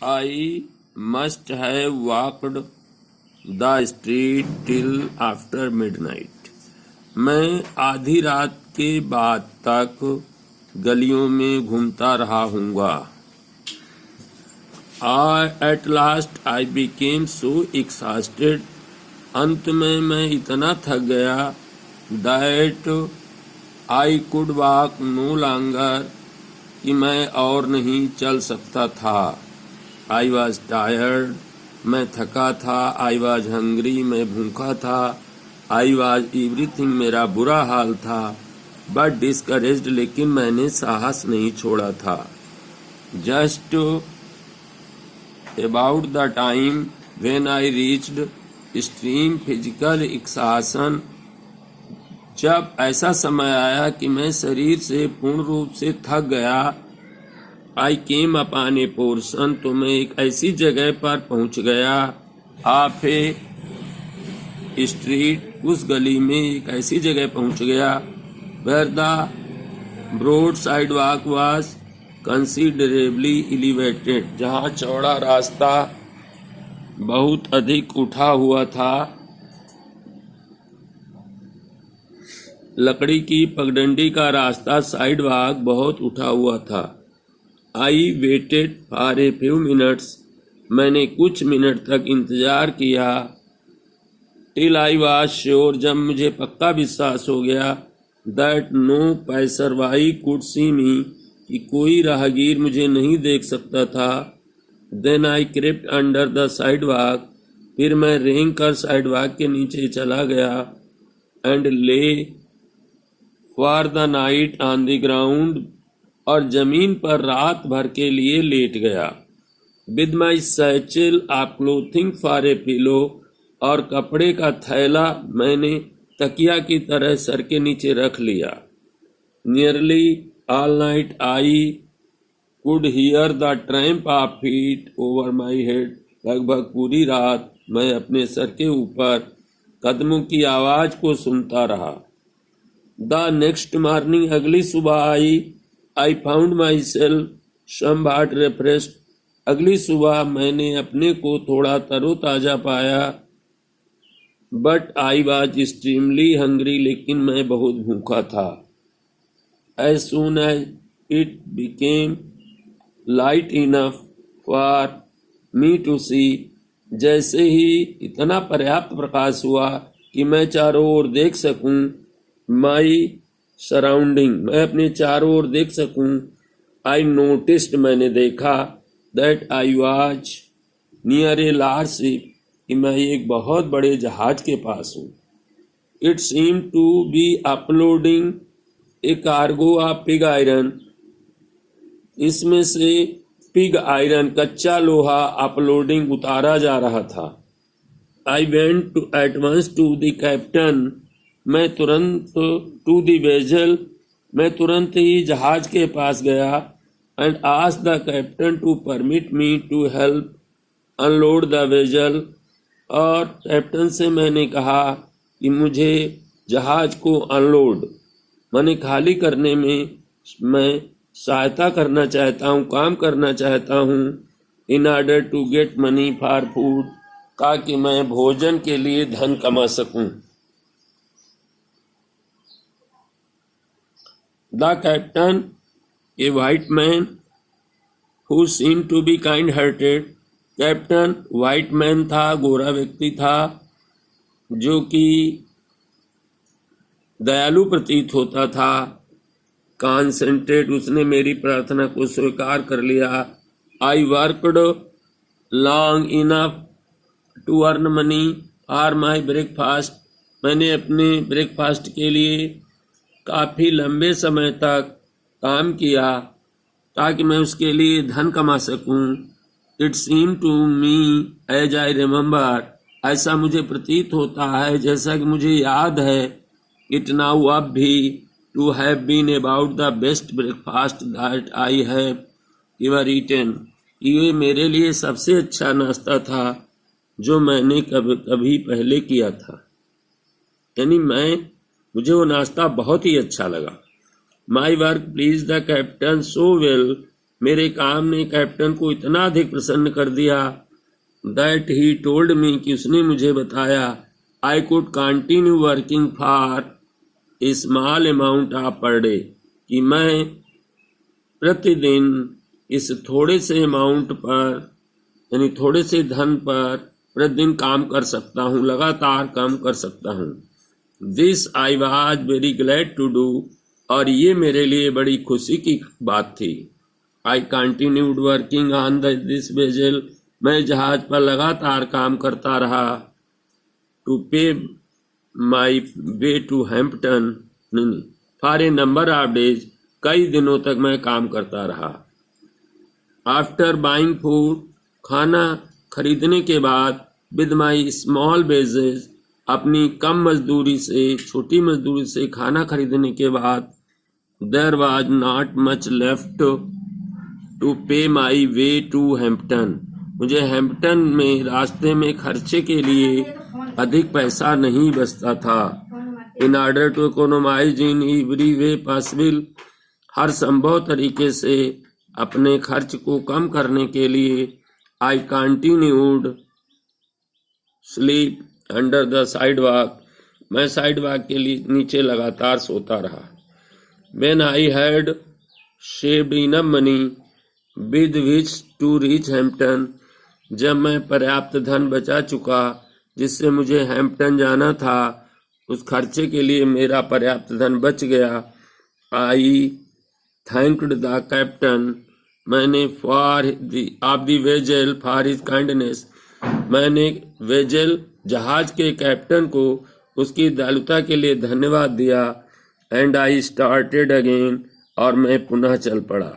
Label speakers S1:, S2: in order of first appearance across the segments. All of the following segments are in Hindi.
S1: I must have walked the street till after midnight. मैं आधी रात के बाद तक गलियों में घूमता रहा हूँगा. At last I became so exhausted. अंत में मैं इतना थक गया that I could walk no longer, कि मैं और नहीं चल सकता था. I was tired, मैं थका था. I was hungry, मैं भूखा था. I was everything, मेरा बुरा हाल था. But discouraged, लेकिन मैंने साहस नहीं छोड़ा था. Just about the time when I reached extreme physical exhaustion, जब ऐसा समय आया कि मैं शरीर से पूर्ण रूप से थक गया, I came upon a portion, तो मैं एक ऐसी जगह पर पहुंच गया. आप स्ट्रीट, उस गली में एक ऐसी जगह पहुंच गया where the broad sidewalk was considerably elevated, जहाँ चौड़ा रास्ता बहुत अधिक उठा हुआ था. लकड़ी की पगडंडी का रास्ता, साइड वॉक, बहुत उठा हुआ था. I waited for a few minutes, मैंने कुछ मिनट तक इंतजार किया. टिल आई वॉज श्योर, जब मुझे पक्का विश्वास हो गया that no passerby could see me, कि कोई राहगीर मुझे नहीं देख सकता था. Then I crept under the sidewalk, फिर मैं रेंग कर साइड वॉक के नीचे चला गया. एंड ले for the night on the ground, और जमीन पर रात भर के लिए लेट गया. With my satchel of clothing for a pillow, और कपड़े का थैला मैंने तकिया की तरह सर के नीचे रख लिया. Nearly all night I could hear the tramp of feet over my head, लगभग पूरी रात मैं अपने सर के ऊपर कदमों की आवाज को सुनता रहा. द नेक्स्ट मॉर्निंग, अगली सुबह I found my self somewhat refreshed, अगली सुबह मैंने अपने को थोड़ा तरोताजा पाया. But I was extremely hungry, लेकिन मैं बहुत भूखा था. As soon as it became light enough for me to see, जैसे ही इतना पर्याप्त प्रकाश हुआ कि मैं चारों ओर देख सकूं, माई सराउंडिंग, मैं अपने चारों ओर देख सकूं. आई नोटिस्ड, मैंने देखा that I was near a large ship, कि मैं एक बहुत बड़े जहाज के पास हूँ. It seem to be uploading a cargo of pig iron, इसमें से पिग आयरन, कच्चा लोहा, अपलोडिंग, उतारा जा रहा था. I went to at once to the captain, मैं तुरंत टू द वेजल, मैं तुरंत ही जहाज के पास गया. And asked the captain to permit me to help unload the vessel, और कैप्टन से मैंने कहा कि मुझे जहाज को अनलोड, माने खाली करने में मैं सहायता करना चाहता हूँ, काम करना चाहता हूँ. In order to get money for food, ताकि मैं भोजन के लिए धन कमा सकूं. The captain, a white man who seem to be kind hearted, captain white man था, गोरा व्यक्ति था, जो कि दयालु प्रतीत होता था. कॉन्सेंट्रेट, उसने मेरी प्रार्थना को स्वीकार कर लिया. I worked long enough to earn money for my breakfast, मैंने अपने ब्रेकफास्ट के लिए काफ़ी लंबे समय तक काम किया ताकि मैं उसके लिए धन कमा सकूं. It seem to me as I remember, ऐसा मुझे प्रतीत होता है जैसा कि मुझे याद है. इट नाउ अब भी to have been about the best breakfast that I have ever eaten, ये मेरे लिए सबसे अच्छा नाश्ता था जो मैंने कभी पहले किया था. यानी मुझे वो नाश्ता बहुत ही अच्छा लगा. My work please the captain so well, मेरे काम ने कैप्टन को इतना अधिक प्रसन्न कर दिया दैट ही टोल्ड मी, कि उसने मुझे बताया, I could continue working for a small amount of per day, कि मैं प्रतिदिन इस थोड़े से अमाउंट पर, यानी थोड़े से धन पर प्रतिदिन काम कर सकता हूँ, लगातार काम कर सकता हूँ। This I was very glad to do, और ये मेरे लिए बड़ी खुशी की बात थी। I continued working on this vessel, मैं जहाज पर लगातार काम करता रहा। To pay my way to Hampton for a number of days, कई दिनों तक मैं काम करता रहा। आफ्टर बाइंग फूड, खाना खरीदने के बाद, विद माई स्मॉल वेजेस, अपनी कम मजदूरी से, छोटी मजदूरी से खाना खरीदने के बाद, there was not much left to pay my way to Hampton, मुझे हैम्पटन में रास्ते में खर्चे के लिए अधिक पैसा नहीं बचता था। In order to economise in every way possible, हर संभव तरीके से अपने खर्च को कम करने के लिए, I continued sleep under the sidewalk, मैं साइड वॉक के नीचे लगातार सोता रहा। When I had saved enough money with which to reach Hampton, जब मैं पर्याप्त धन बचा चुका जिससे मुझे हैम्पटन जाना था, उस खर्चे के लिए मेरा पर्याप्त धन बच गया। आई थैंक्ड द कैप्टन, मैंने for the vessel for his kindness, मैंने वेजल जहाज के कैप्टन को उसकी दयालुता के लिए धन्यवाद दिया। एंड आई स्टार्टेड अगेन, और मैं पुनः चल पड़ा।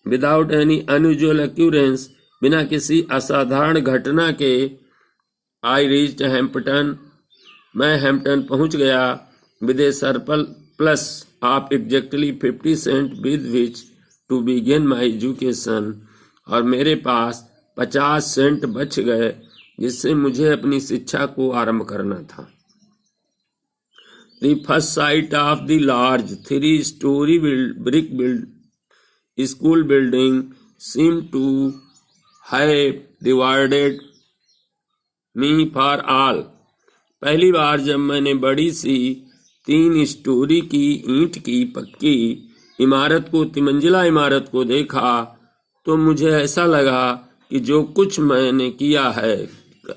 S1: विदाउट एनी अनयूजुअल अक्यूरेंस, बिना किसी असाधारण घटना के, आई रीच्ड हैम्पटन, मैं हैम्पटन पहुंच गया। With a surplus of exactly 50 cent with which to begin my education, और मेरे पास 50 सेंट बच गए जिससे मुझे अपनी शिक्षा को आरंभ करना था। The first sight of the large 3-story brick school building seemed to have rewarded me for all. पहली बार जब मैंने बड़ी सी 3 स्टोरी की ईंट की पक्की इमारत को, तिमंजिला इमारत को देखा तो मुझे ऐसा लगा कि जो कुछ मैंने किया है,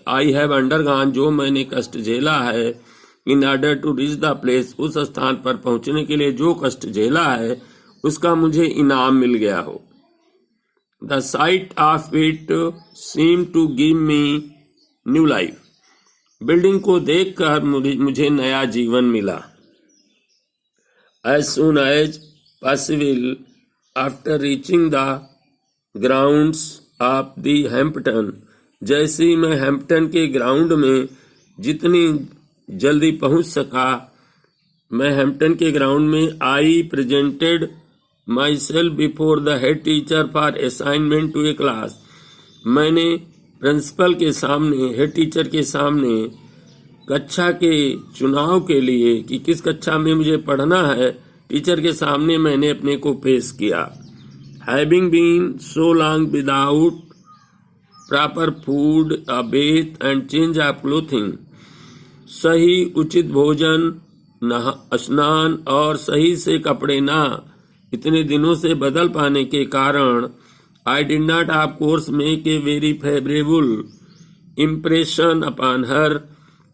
S1: आई हैव अंडरगॉन, जो मैंने कष्ट झेला है, in order to reach the place, उस स्थान पर पहुंचने के लिए जो कष्ट झेला है उसका मुझे इनाम मिल गया हो। The sight of it seem to give me new life, building को देखकर मुझे नया जीवन मिला। As soon as possible after reaching the grounds of the Hampton, जैसे ही मैं हैम्पटन के ग्राउंड में जितनी जल्दी पहुंच सका, मैं हैम्पटन के ग्राउंड में, I presented myself before the head teacher for assignment to a class, मैंने प्रिंसिपल के सामने, हेड टीचर के सामने कक्षा के चुनाव के लिए कि किस कक्षा में मुझे पढ़ना है, टीचर के सामने मैंने अपने को पेश किया। Having been so long without proper food, a bath and change of clothing, सही उचित भोजन, स्नान और सही से कपड़े ना इतने दिनों से बदल पाने के कारण, I did not of course make a very favourable impression upon her,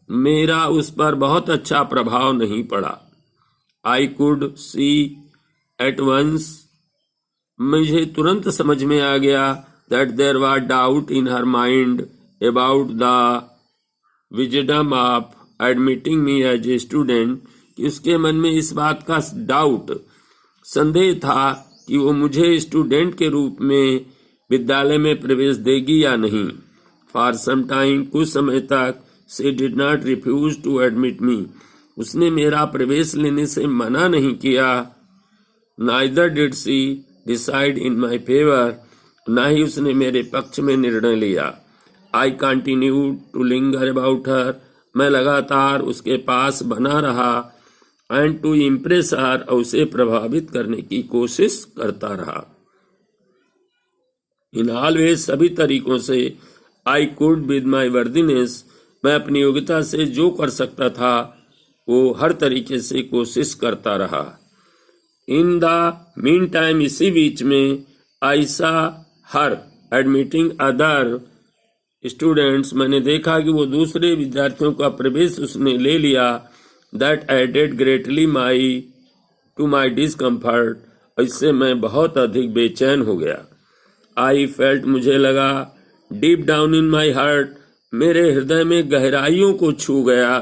S1: मेरा उस पर बहुत अच्छा प्रभाव नहीं पड़ा। I could see at once, मुझे तुरंत समझ में आ गया that there was doubt in her mind about the wisdom of admitting me as a student, कि उसके मन में इस बात का डाउट, संदेह था कि वो मुझे स्टूडेंट के रूप में विद्यालय में प्रवेश देगी या नहीं। फॉर सम टाइम, कुछ समय तक, she did not refuse to admit me, उसने मेरा प्रवेश लेने से मना नहीं किया। Neither did she decide in my favour, ना ही उसने मेरे पक्ष में निर्णय लिया। I continued to linger about her, मैं लगातार उसके पास बना रहा। एंड टू इम्प्रेस हर, और उसे प्रभावित करने की कोशिश करता रहा। इन ऑलवेज सभी तरीकों से, I could with my worthiness, मैं अपनी योग्यता से जो कर सकता था वो हर तरीके से कोशिश करता रहा। इन द मीन टाइम, इसी बीच में, आई सा हर एडमिटिंग अदर स्टूडेंट्स, मैंने देखा कि वो दूसरे विद्यार्थियों का प्रवेश उसने ले लिया। That added greatly to my discomfort, इससे मैं बहुत अधिक बेचैन हो गया। आई फेल्ट, मुझे लगा, deep down in my heart, मेरे हृदय में गहराइयों को छू गया।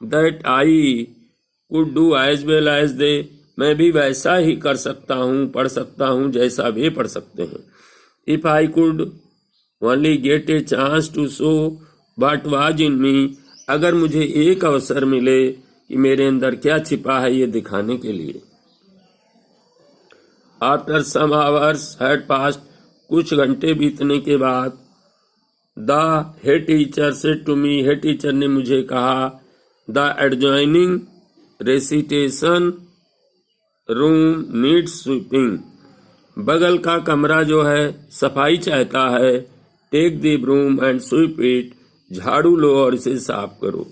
S1: That I could do as well as they, मैं भी वैसा ही कर सकता हूँ, पढ़ सकता हूँ जैसा वे पढ़ सकते हैं। If I could only get a chance to show what was in me, अगर मुझे एक अवसर मिले कि मेरे अंदर क्या छिपा है ये दिखाने के लिए। After some hours had passed, कुछ घंटे बीतने के बाद, the head teacher said to me, head teacher ने मुझे कहा, the adjoining recitation room needs sweeping, बगल का कमरा जो है सफाई चाहता है। Take the broom and sweep it, झाड़ू लो और इसे साफ करो।